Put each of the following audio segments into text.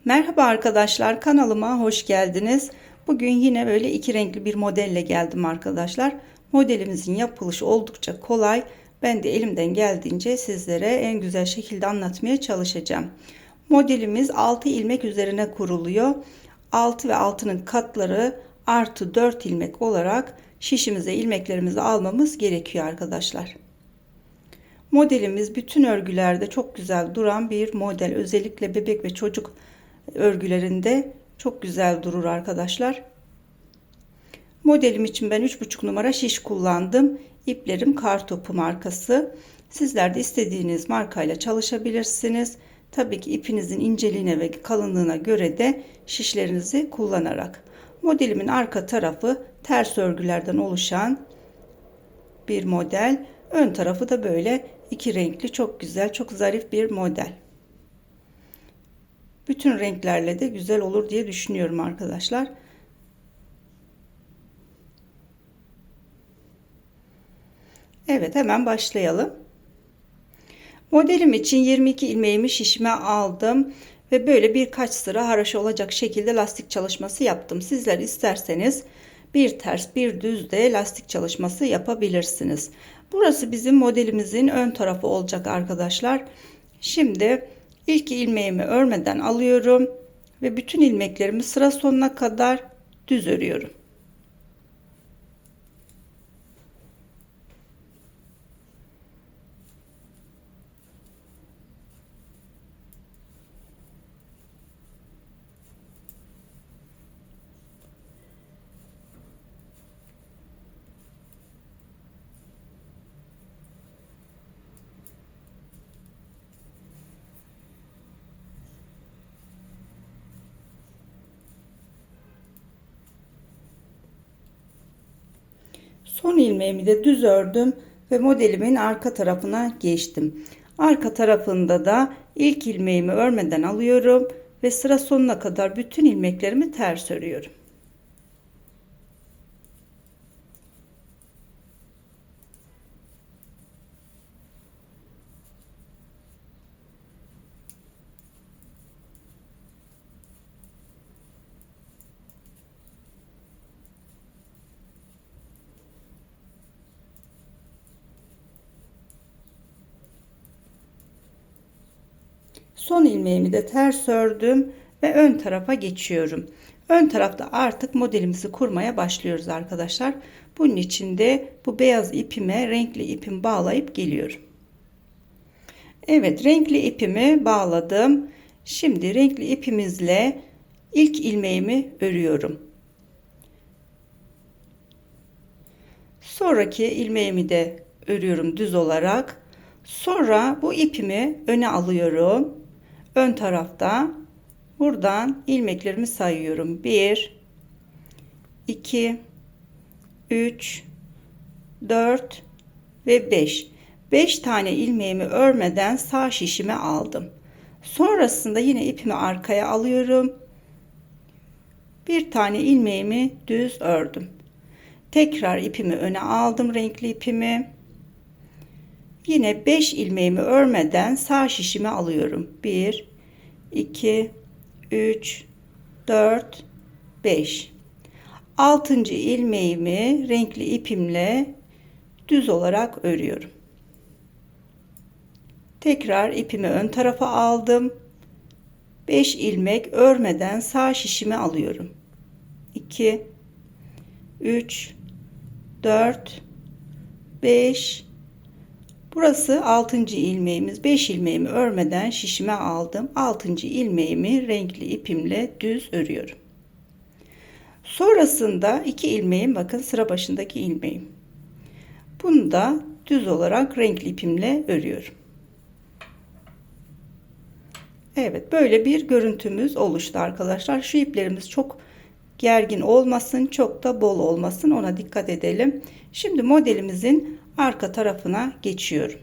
Merhaba arkadaşlar, kanalıma hoş geldiniz. Bugün yine böyle iki renkli bir modelle geldim arkadaşlar. Modelimizin yapılışı oldukça kolay. Ben de elimden geldiğince sizlere en güzel şekilde anlatmaya çalışacağım. Modelimiz 6 ilmek üzerine kuruluyor. 6 ve 6'nın katları artı 4 ilmek olarak şişimize ilmeklerimizi almamız gerekiyor arkadaşlar. Modelimiz bütün örgülerde çok güzel duran bir model. Özellikle bebek ve çocuk örgülerinde çok güzel durur arkadaşlar. Modelim için ben 3,5 numara şiş kullandım. İplerim Kartopu markası. Sizler de istediğiniz markayla çalışabilirsiniz. Tabii ki ipinizin inceliğine ve kalınlığına göre de şişlerinizi kullanarak. Modelimin arka tarafı ters örgülerden oluşan bir model. Ön tarafı da böyle iki renkli çok güzel, çok zarif bir model. Bütün renklerle de güzel olur diye düşünüyorum arkadaşlar. Evet, hemen başlayalım. Modelim için 22 ilmeğimi şişime aldım ve böyle birkaç sıra haraşo olacak şekilde lastik çalışması yaptım. Sizler isterseniz bir ters bir düz de lastik çalışması yapabilirsiniz. Burası bizim modelimizin ön tarafı olacak arkadaşlar. Şimdi ilk ilmeğimi örmeden alıyorum ve bütün ilmeklerimi sıra sonuna kadar düz örüyorum. Son ilmeğimi de düz ördüm ve modelimin arka tarafına geçtim. Arka tarafında da ilk ilmeğimi örmeden alıyorum ve sıra sonuna kadar bütün ilmeklerimi ters örüyorum. Son ilmeğimi de ters ördüm ve ön tarafa geçiyorum. Ön tarafta artık modelimizi kurmaya başlıyoruz arkadaşlar. Bunun için de bu beyaz ipime renkli ipimi bağlayıp geliyorum. Evet, renkli ipimi bağladım. Şimdi renkli ipimizle ilk ilmeğimi örüyorum. Sonraki ilmeğimi de örüyorum düz olarak. Sonra bu ipimi öne alıyorum. Ön tarafta buradan ilmeklerimi sayıyorum. 1 2 3 4 ve 5. 5 tane ilmeğimi örmeden sağ şişime aldım. Sonrasında yine ipimi arkaya alıyorum. Bir tane ilmeğimi düz ördüm. Tekrar ipimi öne aldım, renkli ipimi. Yine 5 ilmeğimi örmeden sağ şişime alıyorum. 1 2 3 4 5. 6. ilmeğimi renkli ipimle düz olarak örüyorum. Tekrar ipimi ön tarafa aldım. 5 ilmek örmeden sağ şişime alıyorum. 2 3 4 5. Burası 6. ilmeğimiz. 5 ilmeğimi örmeden şişime aldım. 6. ilmeğimi renkli ipimle düz örüyorum. Sonrasında 2 ilmeğim, bakın sıra başındaki ilmeğim. Bunu da düz olarak renkli ipimle örüyorum. Evet, böyle bir görüntümüz oluştu arkadaşlar. Şu iplerimiz çok gergin olmasın, çok da bol olmasın, ona dikkat edelim. Şimdi modelimizin arka tarafına geçiyorum.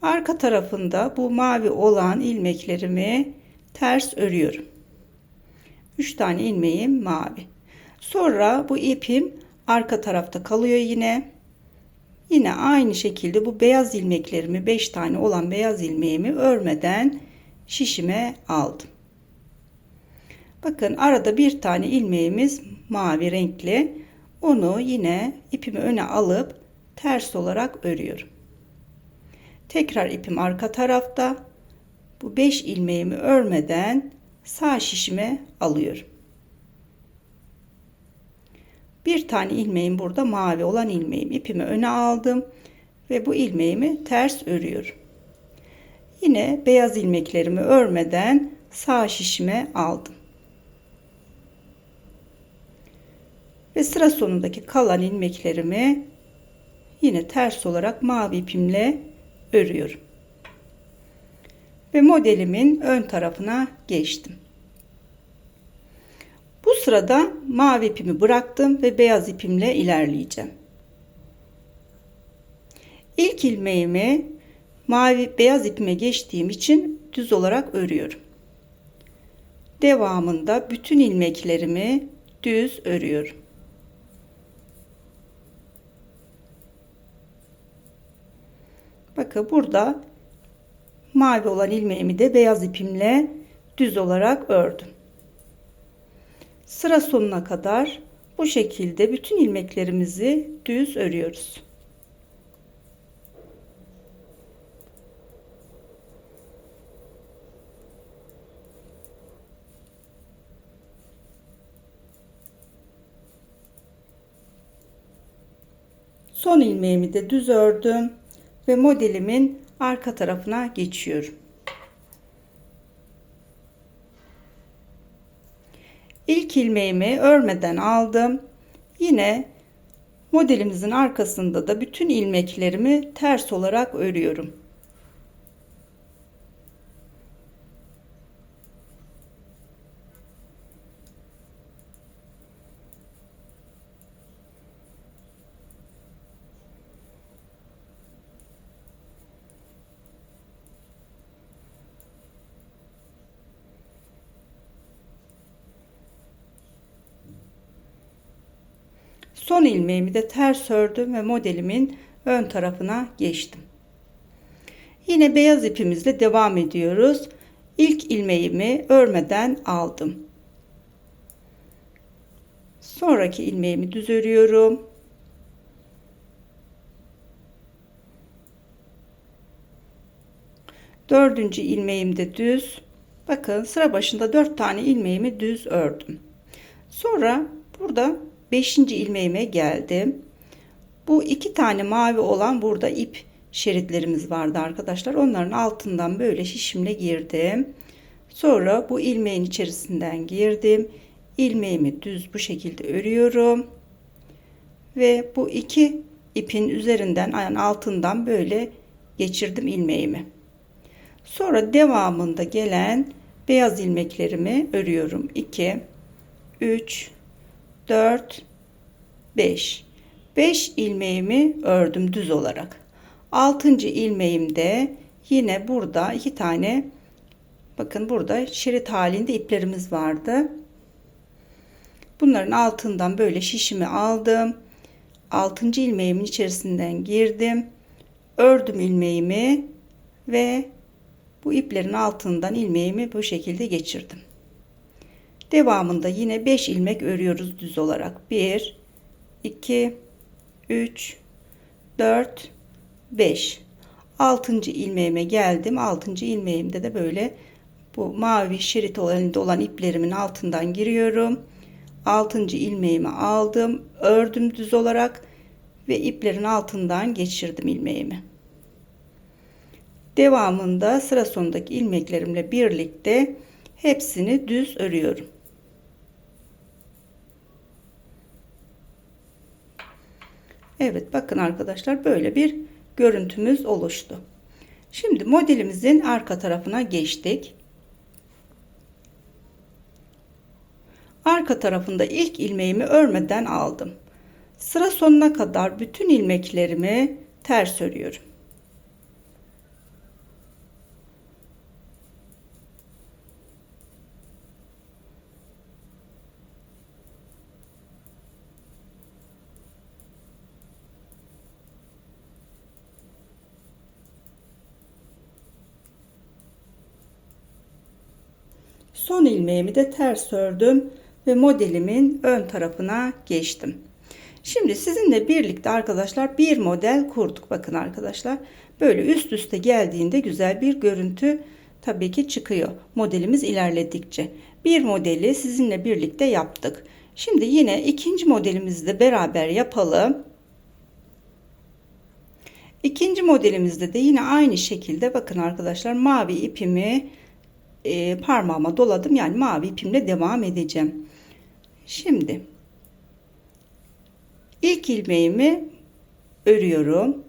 Arka tarafında bu mavi olan ilmeklerimi ters örüyorum. 3 tane ilmeğim mavi. Sonra bu ipim arka tarafta kalıyor yine Yine aynı şekilde bu beyaz ilmeklerimi 5 tane olan beyaz ilmeğimi örmeden şişime aldım. Bakın arada bir tane ilmeğimiz mavi renkli. Onu yine ipimi öne alıp ters olarak örüyorum. Tekrar ipim arka tarafta. Bu 5 ilmeğimi örmeden sağ şişime alıyorum. Bir tane ilmeğim burada mavi olan ilmeğim. İpimi öne aldım ve bu ilmeğimi ters örüyorum. Yine beyaz ilmeklerimi örmeden sağ şişime aldım. Ve sıra sonundaki kalan ilmeklerimi yine ters olarak mavi ipimle örüyorum. Ve modelimin ön tarafına geçtim. Bu sırada mavi ipimi bıraktım ve beyaz ipimle ilerleyeceğim. İlk ilmeğimi mavi beyaz ipime geçtiğim için düz olarak örüyorum. Devamında bütün ilmeklerimi düz örüyorum. Bakın burada mavi olan ilmeğimi de beyaz ipimle düz olarak ördüm. Sıra sonuna kadar bu şekilde bütün ilmeklerimizi düz örüyoruz. Son ilmeğimi de düz ördüm ve modelimin arka tarafına geçiyorum. İlk ilmeğimi örmeden aldım. Yine modelimizin arkasında da bütün ilmeklerimi ters olarak örüyorum. Son ilmeğimi de ters ördüm ve modelimin ön tarafına geçtim. Yine beyaz ipimizle devam ediyoruz. İlk ilmeğimi örmeden aldım. Sonraki ilmeğimi düz örüyorum. Dördüncü ilmeğim de düz. Bakın sıra başında 4 tane ilmeğimi düz ördüm. Sonra burada 5. ilmeğime geldim. Bu 2 tane mavi olan burada ip şeritlerimiz vardı arkadaşlar. Onların altından böyle şişimle girdim. Sonra bu ilmeğin içerisinden girdim. İlmeğimi düz bu şekilde örüyorum. Ve bu 2 ipin üzerinden yani altından böyle geçirdim ilmeğimi. Sonra devamında gelen beyaz ilmeklerimi örüyorum. 2, 3, 4, 5. 5 ilmeğimi ördüm düz olarak. 6. ilmeğimde yine burada 2 tane bakın burada şerit halinde iplerimiz vardı. Bunların altından böyle şişimi aldım. 6. ilmeğimin içerisinden girdim. Ördüm ilmeğimi ve bu iplerin altından ilmeğimi bu şekilde geçirdim. Devamında yine 5 ilmek örüyoruz düz olarak. 1, 2, 3, 4, 5. 6. ilmeğime geldim. 6. ilmeğimde de böyle bu mavi şerit halinde olan iplerimin altından giriyorum. 6. ilmeğimi aldım. Ördüm düz olarak ve iplerin altından geçirdim ilmeğimi. Devamında sıra sonundaki ilmeklerimle birlikte hepsini düz örüyorum. Evet bakın arkadaşlar böyle bir görüntümüz oluştu. Şimdi modelimizin arka tarafına geçtik. Arka tarafında ilk ilmeğimi örmeden aldım. Sıra sonuna kadar bütün ilmeklerimi ters örüyorum. Son ilmeğimi de ters ördüm ve modelimin ön tarafına geçtim. Şimdi sizinle birlikte arkadaşlar bir model kurduk. Bakın arkadaşlar, böyle üst üste geldiğinde güzel bir görüntü tabii ki çıkıyor modelimiz ilerledikçe. Bir modeli sizinle birlikte yaptık. Şimdi yine ikinci modelimizi de beraber yapalım. İkinci modelimizde de yine aynı şekilde bakın arkadaşlar, mavi ipimi parmağıma doladım. Yani mavi ipimle devam edeceğim. Şimdi ilk ilmeğimi örüyorum.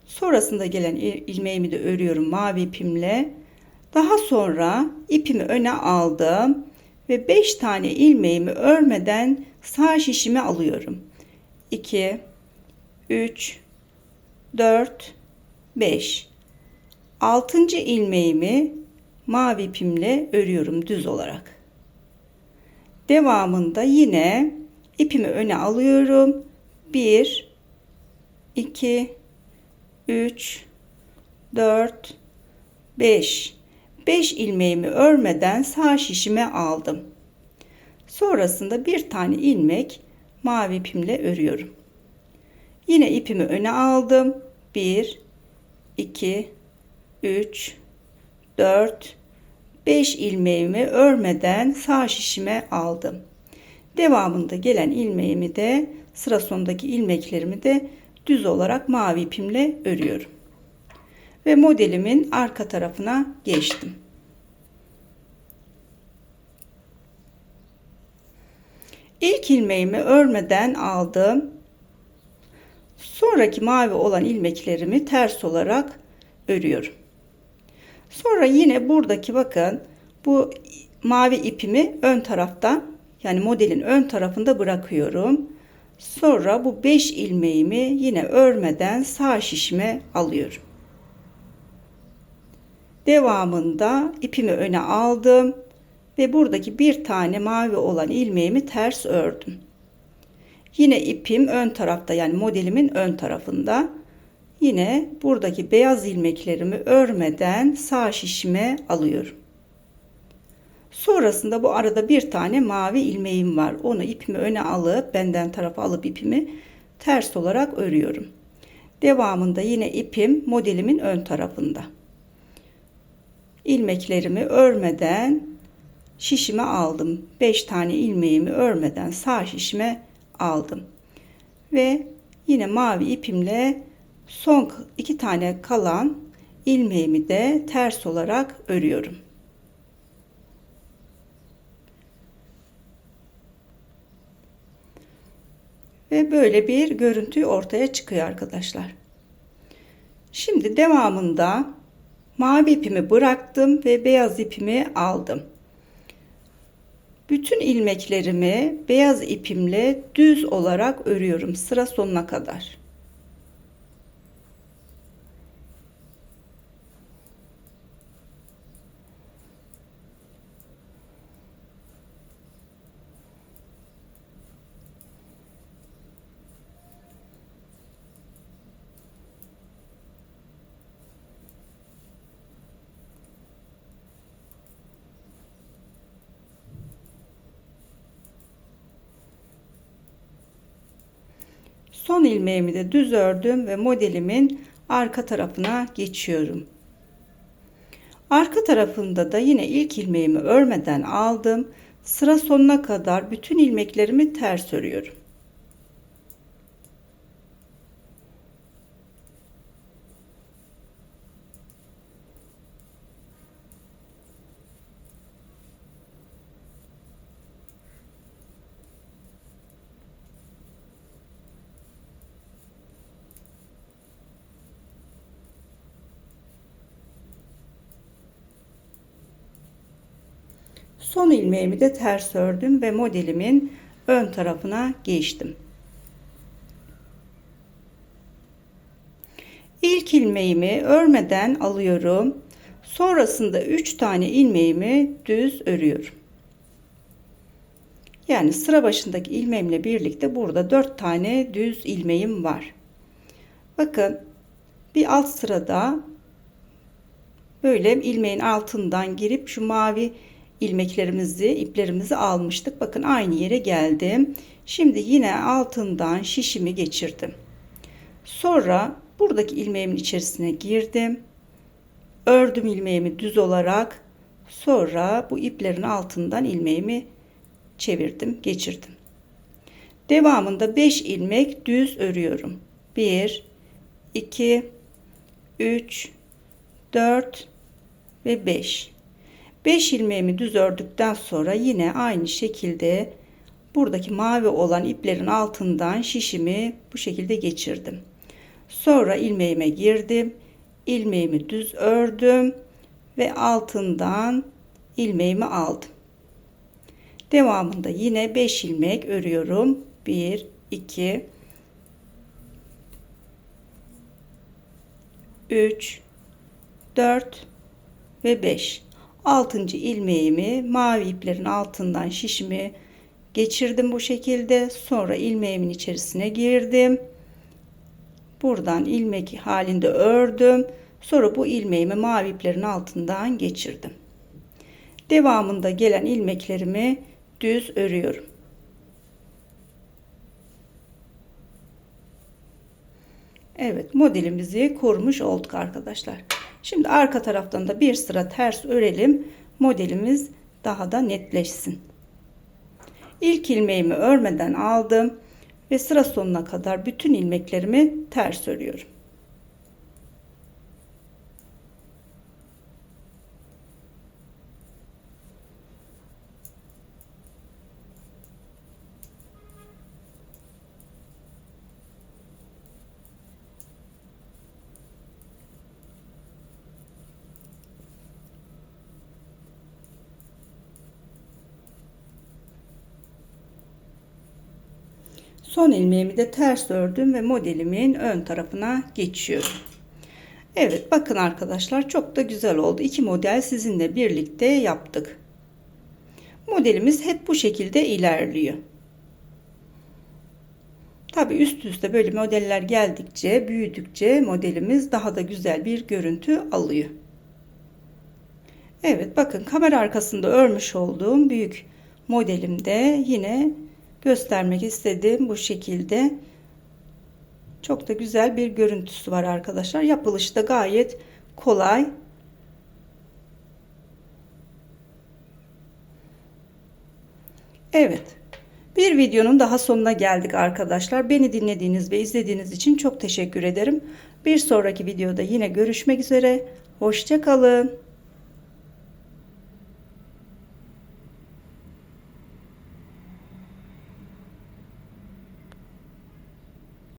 Sonrasında gelen ilmeğimi de örüyorum mavi ipimle. Daha sonra ipimi öne aldım ve 5 tane ilmeğimi örmeden sağ şişime alıyorum. 2 3 4 5. 6. ilmeğimi mavi ipimle örüyorum düz olarak. Devamında yine ipimi öne alıyorum. 1 2 3 4 5. 5 ilmeğimi örmeden sağ şişime aldım. Sonrasında bir tane ilmek mavi ipimle örüyorum. Yine ipimi öne aldım. 1 2 3 4 5 ilmeğimi örmeden sağ şişime aldım. Devamında gelen ilmeğimi de, sıra sonundaki ilmeklerimi de düz olarak mavi ipimle örüyorum. Ve modelimin arka tarafına geçtim. İlk ilmeğimi örmeden aldım. Sonraki mavi olan ilmeklerimi ters olarak örüyorum. Sonra yine buradaki bakın bu mavi ipimi ön tarafta, yani modelin ön tarafında bırakıyorum. Sonra bu 5 ilmeğimi yine örmeden sağ şişime alıyorum. Devamında ipimi öne aldım ve buradaki bir tane mavi olan ilmeğimi ters ördüm. Yine ipim ön tarafta, yani modelimin ön tarafında. Yine buradaki beyaz ilmeklerimi örmeden sağ şişime alıyorum. Sonrasında bu arada bir tane mavi ilmeğim var. Onu ipimi öne alıp, benden tarafa alıp ipimi ters olarak örüyorum. Devamında yine ipim modelimin ön tarafında. İlmeklerimi örmeden şişime aldım. 5 tane ilmeğimi örmeden sağ şişime aldım. Ve yine mavi ipimle son 2 tane kalan ilmeğimi de ters olarak örüyorum. Ve böyle bir görüntü ortaya çıkıyor arkadaşlar. Şimdi devamında mavi ipimi bıraktım ve beyaz ipimi aldım. Bütün ilmeklerimi beyaz ipimle düz olarak örüyorum sıra sonuna kadar. Son ilmeğimi de düz ördüm ve modelimin arka tarafına geçiyorum. Arka tarafında da yine ilk ilmeğimi örmeden aldım. Sıra sonuna kadar bütün ilmeklerimi ters örüyorum. Son ilmeğimi de ters ördüm ve modelimin ön tarafına geçtim. İlk ilmeğimi örmeden alıyorum. Sonrasında 3 tane ilmeğimi düz örüyorum. Yani sıra başındaki ilmeğimle birlikte burada 4 tane düz ilmeğim var. Bakın bir alt sırada böyle ilmeğin altından girip şu mavi iplerimizi almıştık. Bakın aynı yere geldim. Şimdi yine altından şişimi geçirdim. Sonra buradaki ilmeğimin içerisine girdim. Ördüm ilmeğimi düz olarak. Sonra bu iplerin altından ilmeğimi çevirdim, geçirdim. Devamında 5 ilmek düz örüyorum. 1, 2, 3, 4 ve 5. 5 ilmeğimi düz ördükten sonra yine aynı şekilde buradaki mavi olan iplerin altından şişimi bu şekilde geçirdim. Sonra ilmeğime girdim. İlmeğimi düz ördüm ve altından ilmeğimi aldım. Devamında yine 5 ilmek örüyorum. 1, 2, 3, 4 ve 5. 6. ilmeğimi mavi iplerin altından şişimi geçirdim bu şekilde. Sonra ilmeğimin içerisine girdim. Buradan ilmek halinde ördüm. Sonra bu ilmeğimi mavi iplerin altından geçirdim. Devamında gelen ilmeklerimi düz örüyorum. Evet, modelimizi kurmuş olduk arkadaşlar. Şimdi arka taraftan da bir sıra ters örelim. Modelimiz daha da netleşsin. İlk ilmeğimi örmeden aldım ve sıra sonuna kadar bütün ilmeklerimi ters örüyorum. Son ilmeğimi de ters ördüm ve modelimin ön tarafına geçiyorum. Evet, bakın arkadaşlar, çok da güzel oldu. İki model sizinle birlikte yaptık. Modelimiz hep bu şekilde ilerliyor. Tabi üst üste böyle modeller geldikçe, büyüdükçe modelimiz daha da güzel bir görüntü alıyor. Evet, bakın kamera arkasında örmüş olduğum büyük modelimde yine göstermek istedim bu şekilde. Çok da güzel bir görüntüsü var arkadaşlar. Yapılışı da gayet kolay. Evet. Bir videonun daha sonuna geldik arkadaşlar. Beni dinlediğiniz ve izlediğiniz için çok teşekkür ederim. Bir sonraki videoda yine görüşmek üzere. Hoşça kalın.